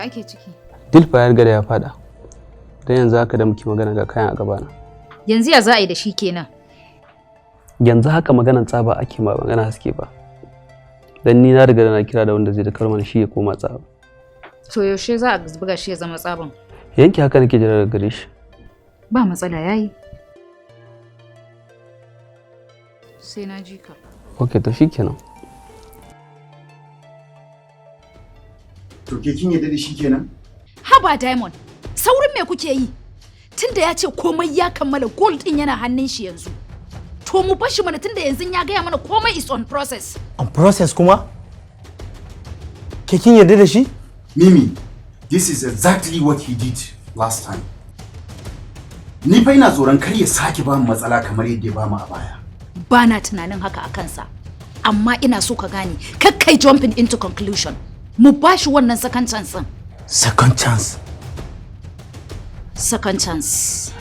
ake ciki? Dilfa ya riga da ya fada. Dan yanzu haka da muke magana ga kayan a gabana. Yanzu ya za a yi da shi kenan? Yanzu haka maganan tsaba ake ma magana haske ba. Dan ni na riga da na kira da wanda zai da karmana shi ya koma tsaba. To yaushe za a buga shi ya zama tsaban? Yanki haka nake jira daga gare shi. Ba matsala yayi. Sai na ji ka. Okay, to shikenan. To ke kin yadda da shi kenan? Haba Diamond, saurin me kuke yi? Tunda ya ce komai ya kammala, gold din yana hannun shi yanzu. To mu bashi mana tunda yanzu ya gaya mana komai is on process. On process kuma? Ke kin yarda da shi? Mimi, this is exactly what he did last time. Ni fa ina tsoron kar ya sake ba mu matsala kamar yadda ya ba mu a baya. Ba na tunanin haka a kansa. Amma ina so ka gane, kakkai jumping into conclusion. Mu bashi wannan second chance. Second chance? Second chance.